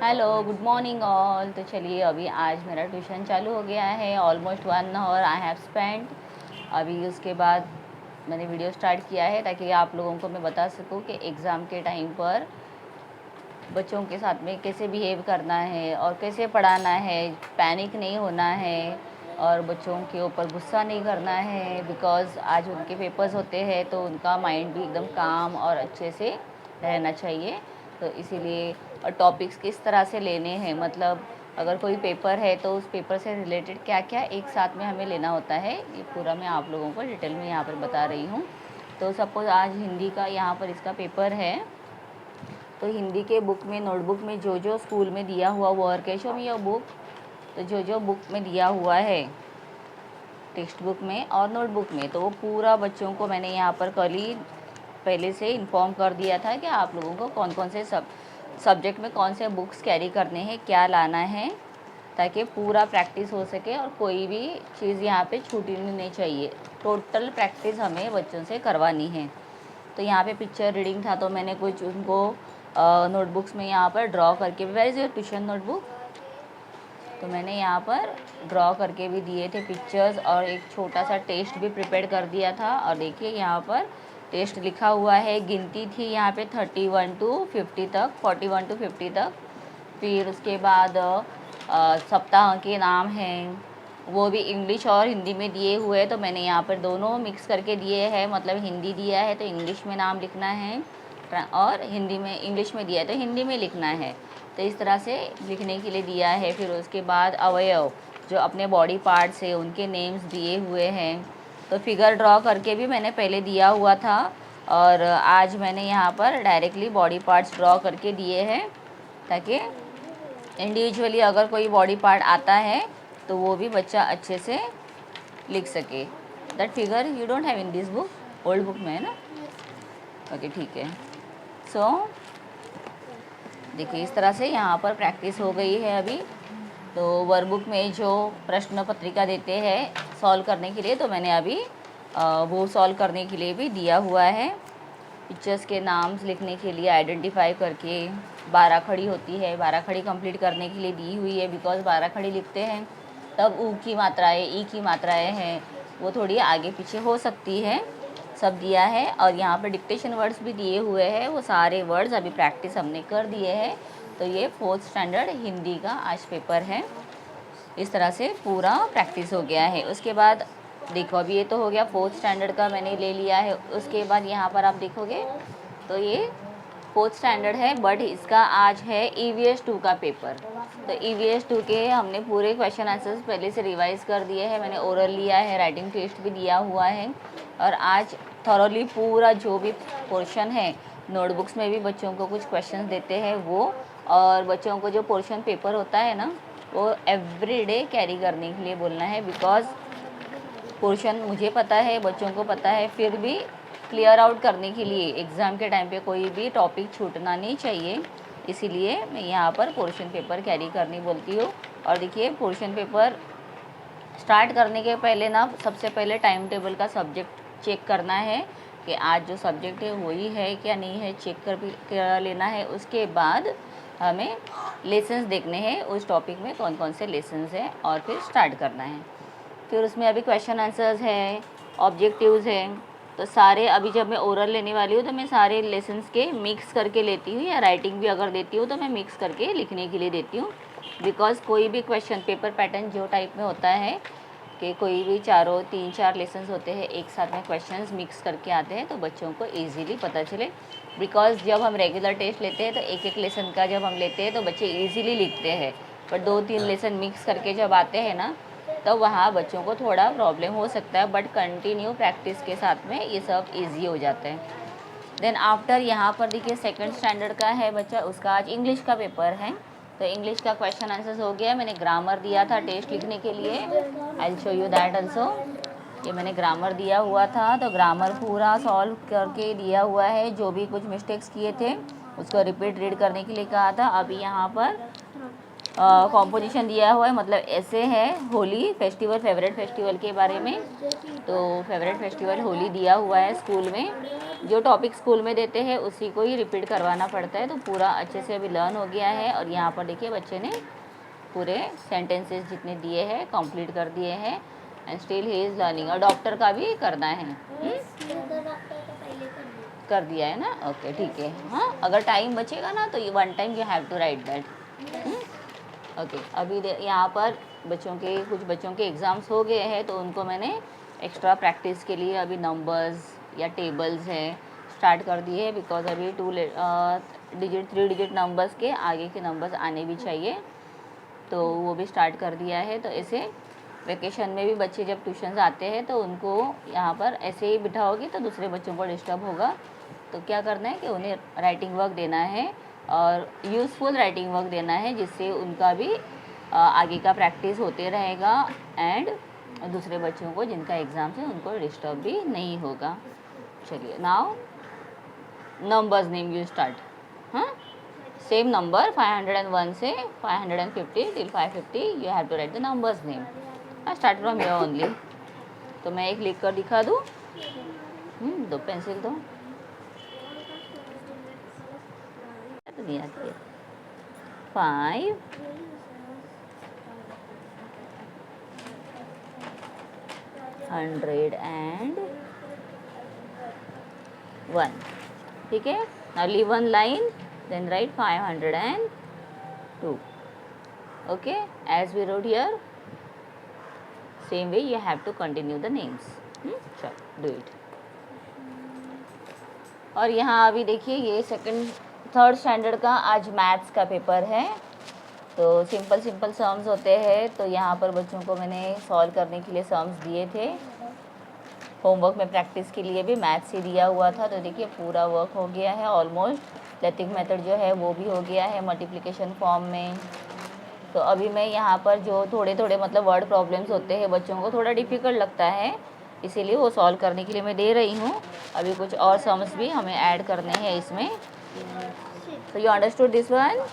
Hello, good morning all. तो चलिए अभी आज मेरा ट्यूशन चालू हो गया है। Almost 1 hour I have spend. अभी उसके बाद मैंने वीडियो स्टार्ट किया है ताकि आप लोगों को मैं बता सकूं कि एग्ज़ाम के टाइम पर बच्चों के साथ में कैसे बिहेव करना है और कैसे पढ़ाना है, पैनिक नहीं होना है और बच्चों के ऊपर गुस्सा नहीं करना है। बिकॉज़ आज उनके पेपर्स होते हैं तो उनका माइंड भी एकदम काम और अच्छे से रहना चाहिए। तो इसीलिए टॉपिक्स किस तरह से लेने हैं, मतलब अगर कोई पेपर है तो उस पेपर से रिलेटेड क्या क्या एक साथ में हमें लेना होता है, ये पूरा मैं आप लोगों को डिटेल में यहाँ पर बता रही हूँ। तो सपोज़ आज हिंदी का यहाँ पर इसका पेपर है, तो हिंदी के बुक में, नोटबुक में जो जो स्कूल में दिया हुआ वर्क है, शो मी योर बुक। तो जो जो बुक में दिया हुआ है, टेक्स्ट बुक में और नोटबुक में, तो वो पूरा बच्चों को मैंने यहाँ पर कल ही पहले से इन्फॉर्म कर दिया था कि आप लोगों को कौन कौन से सब्जेक्ट में कौन से बुक्स कैरी करने हैं, क्या लाना है, ताकि पूरा प्रैक्टिस हो सके और कोई भी चीज़ यहाँ पे छूटनी नहीं चाहिए। टोटल प्रैक्टिस हमें बच्चों से करवानी है। तो यहाँ पे पिक्चर रीडिंग था तो मैंने कुछ उनको नोटबुक्स में यहाँ पर ड्रॉ करके, where is your tuition notebook, तो मैंने यहाँ पर ड्रॉ करके भी दिए थे पिक्चर्स और एक छोटा सा टेस्ट भी प्रिपेयर कर दिया था। और देखिए यहाँ पर टेस्ट लिखा हुआ है, गिनती थी यहाँ पे 31 to 50 तक, 41 to 50 तक। फिर उसके बाद सप्ताह के नाम हैं, वो भी इंग्लिश और हिंदी में दिए हुए, तो मैंने यहाँ पर दोनों मिक्स करके दिए हैं। मतलब हिंदी दिया है तो इंग्लिश में नाम लिखना है और हिंदी में, इंग्लिश में दिया है तो हिंदी में लिखना है। तो इस तरह से लिखने के लिए दिया है। फिर उसके बाद अवयव जो अपने बॉडी पार्ट्स है उनके नेम्स दिए हुए हैं, तो फिगर ड्रॉ करके भी मैंने पहले दिया हुआ था और आज मैंने यहाँ पर डायरेक्टली बॉडी पार्ट्स ड्रॉ करके दिए हैं ताकि इंडिविजुअली अगर कोई बॉडी पार्ट आता है तो वो भी बच्चा अच्छे से लिख सके। That figure you don't have in this book, old book में है ना? ओके, ठीक है। सो देखिए इस तरह से यहाँ पर प्रैक्टिस हो गई है अभी। तो वर्कबुक में जो प्रश्न पत्रिका देते हैं सॉल्व करने के लिए, तो मैंने अभी वो सॉल्व करने के लिए भी दिया हुआ है। पिक्चर्स के नाम्स लिखने के लिए आइडेंटिफाई करके, 12 खड़ी होती है, 12 खड़ी कंप्लीट करने के लिए दी हुई है। बिकॉज 12 खड़ी लिखते हैं तब ऊ की मात्राएँ, ई की मात्राएँ हैं वो थोड़ी आगे पीछे हो सकती है, सब दिया है। और यहाँ पर डिक्टेशन वर्ड्स भी दिए हुए हैं, वो सारे वर्ड्स अभी प्रैक्टिस हमने कर दिए हैं। तो ये 4th स्टैंडर्ड हिंदी का आज पेपर है। इस तरह से पूरा प्रैक्टिस हो गया है। उसके बाद देखो अभी ये तो हो गया 4th स्टैंडर्ड का मैंने ले लिया है। उसके बाद यहाँ पर आप देखोगे तो ये 4th स्टैंडर्ड है, बट इसका आज है EVS 2 का पेपर। तो EVS 2 के हमने पूरे क्वेश्चन आंसर्स पहले से रिवाइज कर दिए हैं। मैंने ओरल लिया है, राइटिंग टेस्ट भी दिया हुआ है और आज थॉरोली पूरा जो भी पोर्शन है, नोटबुक्स में भी बच्चों को कुछ क्वेश्चन देते हैं वो, और बच्चों को जो पोर्शन पेपर होता है ना वो एवरीडे कैरी करने के लिए बोलना है। बिकॉज पोर्शन मुझे पता है, बच्चों को पता है, फिर भी क्लियर आउट करने के लिए एग्ज़ाम के टाइम पे कोई भी टॉपिक छूटना नहीं चाहिए, इसीलिए मैं यहाँ पर पोर्शन पेपर कैरी करनी बोलती हूँ। और देखिए पोर्शन पेपर स्टार्ट करने के पहले ना सबसे पहले टाइम टेबल का सब्जेक्ट चेक करना है कि आज जो सब्जेक्ट है वही है क्या नहीं है, चेक कर लेना है। उसके बाद हमें लेसन्स देखने हैं उस टॉपिक में कौन कौन से लेसन्स हैं और फिर स्टार्ट करना है। फिर उसमें अभी क्वेश्चन आंसर्स हैं, ऑब्जेक्टिव्स हैं, तो सारे अभी जब मैं ओरल लेने वाली हूँ तो मैं सारे लेसन्स के मिक्स करके लेती हूँ, या राइटिंग भी अगर देती हूँ तो मैं मिक्स करके लिखने के लिए देती हूँ। बिकॉज कोई भी क्वेश्चन पेपर पैटर्न जो टाइप में होता है कि कोई भी 3-4 लेसन्स होते हैं एक साथ में क्वेश्चंस मिक्स करके आते हैं तो बच्चों को ईजीली पता चले। बिकॉज जब हम रेगुलर टेस्ट लेते हैं तो एक एक लेसन का जब हम लेते हैं तो बच्चे ईजीली लिखते हैं, पर 2-3 लेसन मिक्स करके जब आते हैं ना तो वहाँ बच्चों को थोड़ा प्रॉब्लम हो सकता है, बट कंटिन्यू प्रैक्टिस के साथ में ये सब ईजी हो जाता है। देन आफ्टर यहाँ पर देखिए 2nd स्टैंडर्ड का है बच्चा, उसका आज इंग्लिश का पेपर है। तो इंग्लिश का क्वेश्चन आंसर्स हो गया। मैंने ग्रामर दिया था टेस्ट लिखने के लिए, I will show you that also. ये मैंने ग्रामर दिया हुआ था, तो ग्रामर पूरा सॉल्व करके दिया हुआ है। जो भी कुछ मिस्टेक्स किए थे उसको रिपीट रीड करने के लिए कहा था। अभी यहाँ पर कॉम्पोजिशन दिया हुआ है, मतलब ऐसे है होली फेस्टिवल, फेवरेट फेस्टिवल के बारे में। तो फेवरेट फेस्टिवल होली दिया हुआ है स्कूल में। जो टॉपिक स्कूल में देते हैं उसी को ही रिपीट करवाना पड़ता है। तो पूरा अच्छे से अभी लर्न हो गया है। और यहाँ पर देखिए बच्चे ने पूरे सेंटेंसेस जितने दिए हैं कंप्लीट कर दिए हैं। And still he is learning. और डॉक्टर का भी करना है। कर दिया है ना, ओके ठीक है। हाँ, अगर टाइम बचेगा ना तो ये one time you have to write that. Okay, अभी यहाँ पर कुछ बच्चों के एग्ज़ाम्स हो गए हैं, तो उनको मैंने एक्स्ट्रा प्रैक्टिस के लिए अभी नंबर्स या टेबल्स हैं स्टार्ट कर दिए हैं। बिकॉज अभी 3 डिजिट नंबर्स के आगे के नंबर्स आने भी चाहिए, तो वो भी स्टार्ट कर दिया है। तो ऐसे वेकेशन में भी बच्चे जब ट्यूशन्स आते हैं तो उनको यहाँ पर ऐसे ही बिठाओगे तो दूसरे बच्चों को डिस्टर्ब होगा। तो क्या करना है कि उन्हें राइटिंग वर्क देना है, और यूज़फुल राइटिंग वर्क देना है, जिससे उनका भी आगे का प्रैक्टिस होते रहेगा। एंड दूसरे बच्चों को जिनका एग्ज़ाम है उनको डिस्टर्ब भी नहीं होगा। चलिए, now numbers name you start. हाँ, सेम नंबर 501 से 550 till 550 you have to write the numbers name. Start from here only. तो मैं एक लिख कर दिखा दूँ। दो पेंसिल दो। नहीं आती है। 5 101, ठीक है। Now leave one line, then write 502. Okay, as we wrote here, same way you have to continue the names. चलो, do it. और यहाँ अभी देखिए ये थर्ड स्टैंडर्ड का आज मैथ्स का पेपर है। तो सिंपल सम्स होते हैं। तो यहाँ पर बच्चों को मैंने सॉल्व करने के लिए सम्स दिए थे। होमवर्क में प्रैक्टिस के लिए भी मैथ्स ही दिया हुआ था। तो देखिए पूरा वर्क हो गया है ऑलमोस्ट। लेटिंग मेथड जो है वो भी हो गया है मल्टीप्लिकेशन फॉर्म में। तो अभी मैं यहाँ पर जो थोड़े मतलब वर्ड प्रॉब्लम्स होते हैं बच्चों को थोड़ा डिफ़िकल्ट लगता है, इसीलिए वो सॉल्व करने के लिए मैं दे रही हूँ। अभी कुछ और सम्स भी हमें ऐड करने हैं इसमें। तो यू अंडरस्टूड दिस वन?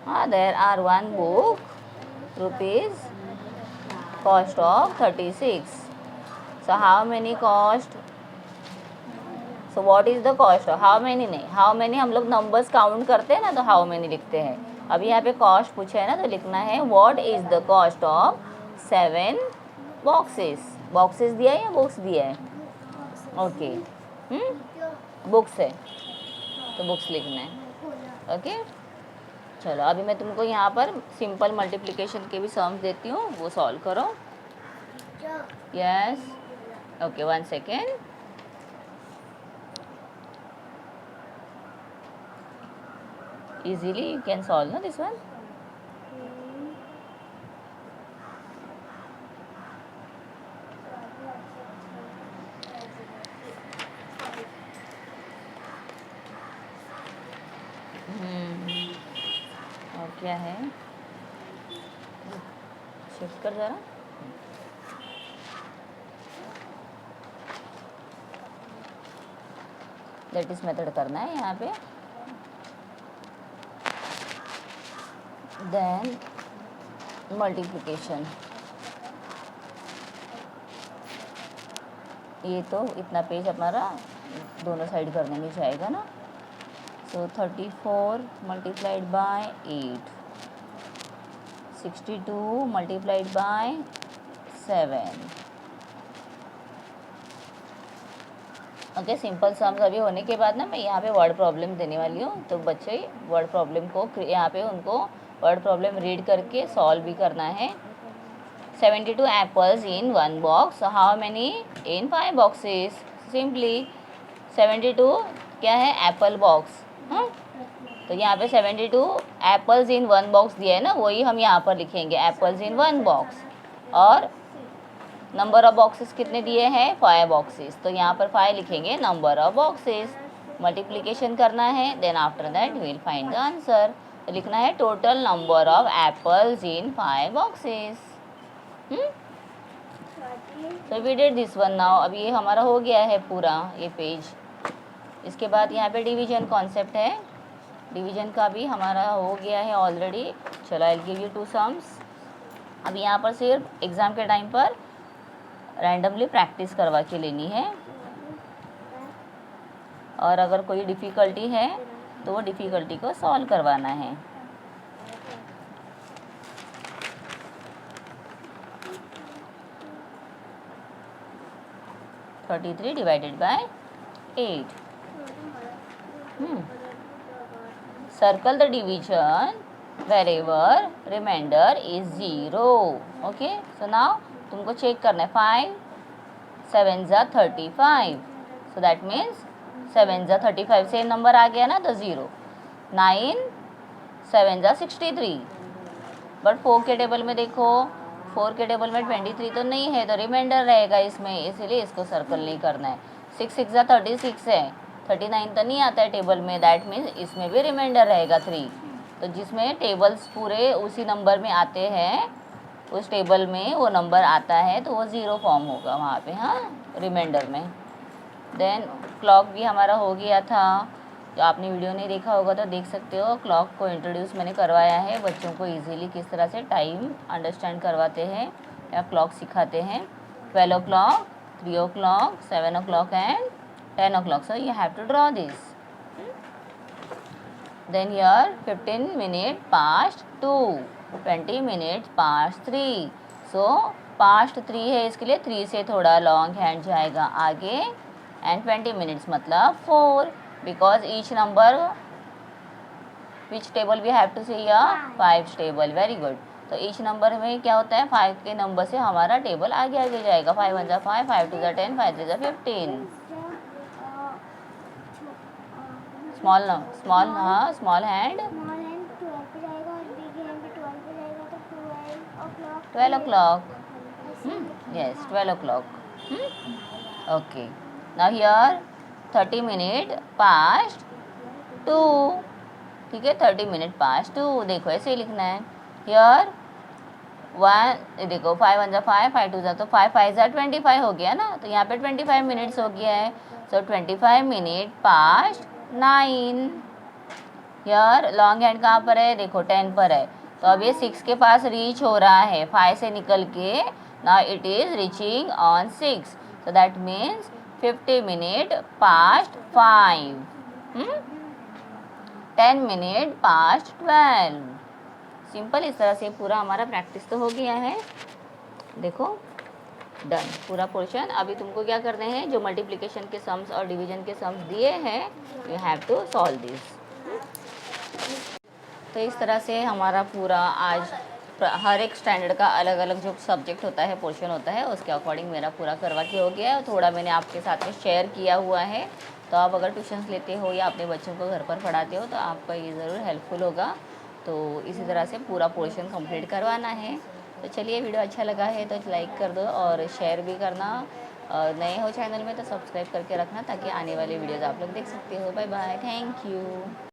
हाँ, there are one book, rupees cost of 36. So how many cost? So what is the cost? How many नहीं, हाउ मैनी हम लोग नंबर्स काउंट करते हैं ना, तो हाउ मैनी लिखते हैं। अभी यहाँ पे कॉस्ट पूछा है ना, तो लिखना है what is the cost of 7 boxes. Boxes दिया है या बुक्स दिया है? ओके, बुक्स है तो बुक्स लिखना है। ओके, चलो अभी मैं तुमको यहाँ पर सिंपल मल्टीप्लिकेशन के भी सम्स देती हूँ, वो सॉल्व करो। Yes, okay, 1 second. Easily you can solve, no, this one? और क्या है? शिफ्ट कर जरा। लेटिस मेथड करना है यहाँ पे। Then multiplication. ये तो इतना पेज हमारा दोनों साइड करने में जाएगा ना। सो 34 multiplied by 8, 62 multiplied by 7। Okay, simple sums अभी होने के बाद ना मैं यहाँ पे वर्ड प्रॉब्लम देने वाली हूँ। तो बच्चे वर्ड प्रॉब्लम को यहाँ पे उनको वर्ड प्रॉब्लम रीड करके सॉल्व भी करना है। 72 apples in 1 box, how many in 5 boxes? Simply 72 क्या है? Apple box. हाँ, तो यहाँ पे 72 एप्पल्स इन 1 बॉक्स दिया है ना, वही हम यहाँ पर लिखेंगे, एप्पल्स इन 1 बॉक्स। और नंबर ऑफ बॉक्सेस कितने दिए हैं? 5 बॉक्सेस। तो यहाँ पर 5 लिखेंगे, नंबर ऑफ बॉक्सेस। मल्टीप्लिकेशन करना है, then after that we will find the answer. तो लिखना है total number of apples in 5 boxes. तो we did this one now. अब ये हमारा हो गया है पूरा ये पेज। इसके बाद यहाँ पे डिवीजन कॉन्सेप्ट है। डिवीजन का भी हमारा हो गया है ऑलरेडी। चलो I will give you 2 sums. अब यहाँ पर सिर्फ एग्ज़ाम के टाइम पर रैंडमली प्रैक्टिस करवा के लेनी है, और अगर कोई डिफ़िकल्टी है तो वो डिफ़िकल्टी को सॉल्व करवाना है। (33 divided by 8). Circle the division wherever remainder is 0. Okay, so now तुमको चेक करना है 5 7 जा 35, सो दैट मीन्स 7 जा 35 से नंबर आ गया ना तो 0। 9 7 जा 63, बट 4 के टेबल में देखो, 4 के टेबल में 23 तो नहीं है, तो रिमाइंडर रहेगा इसमें, इसीलिए इसको सर्कल नहीं करना है। 6 6 जा 36 है, 39 तो नहीं आता है टेबल में, दैट मीन्स इसमें भी रिमाइंडर रहेगा 3। तो जिसमें टेबल्स पूरे उसी नंबर में आते हैं, उस टेबल में वो नंबर आता है तो वो 0 फॉर्म होगा वहाँ पे, हाँ, रिमाइंडर में। देन क्लॉक भी हमारा हो गया था। जो आपने वीडियो नहीं देखा होगा तो देख सकते हो, क्लॉक को इंट्रोड्यूस मैंने करवाया है, बच्चों को इजीली किस तरह से टाइम अंडरस्टैंड करवाते हैं या क्लॉक सिखाते हैं। 12 o'clock, 3 o'clock, 7 o'clock and 10 o'clock, so you have to draw this. Then here 15 minutes past 2, 20 minutes past 3, so past 3 है, इसके लिए 3 से थोड़ा लॉन्ग हैंड जाएगा आगे, एंड 20 minutes मतलब 4, because each number which table we have to see here 5 table, very good। तो each number में क्या होता है, 5 के नंबर से हमारा टेबल आगे आगे जाएगा। 5 1 जा 5, 5 2 जा 10, 5 3 जा 15। स्मॉल हाँ, small hand 12 o'clock, yes 12 o'clock। Okay, now here 30 minutes past 2, ठीक है, 30 minutes past 2, देखो ऐसे ही लिखना है। हियर 1, देखो 5 1 जा 5, 5 2 जा, तो 5 5 जा 25 हो गया ना, तो यहाँ पे 25 मिनट्स हो गया है, सो 25 minutes past 9। यार लॉन्ग हैंड कहाँ पर है, देखो 10 पर है, तो अब ये 6 के पास रीच हो रहा है, 5 से निकल के now it is reaching on 6, so that means 50 minutes past 5, 10 minutes past 12। Simple, इस तरह से पूरा हमारा प्रैक्टिस तो हो गया है। देखो डन पूरा पोर्शन। अभी तुमको क्या करने हैं, जो मल्टीप्लिकेशन के सम्स और डिवीजन के सम्स दिए हैं, you have to solve this. तो इस तरह से हमारा पूरा आज हर एक स्टैंडर्ड का अलग अलग जो सब्जेक्ट होता है, पोर्शन होता है, उसके अकॉर्डिंग मेरा पूरा करवा के हो गया है। थोड़ा मैंने आपके साथ में शेयर किया हुआ है, तो आप अगर ट्यूशन्स लेते हो या अपने बच्चों को घर पर पढ़ाते हो तो आपका ये ज़रूर हेल्पफुल होगा। तो इसी तरह से पूरा पोर्शन कंप्लीट करवाना है। तो चलिए, वीडियो अच्छा लगा है तो लाइक कर दो और शेयर भी करना, और नए हो चैनल में तो सब्सक्राइब करके रखना, ताकि आने वाले वीडियोज़ आप लोग देख सकते हो। Bye bye, thank you.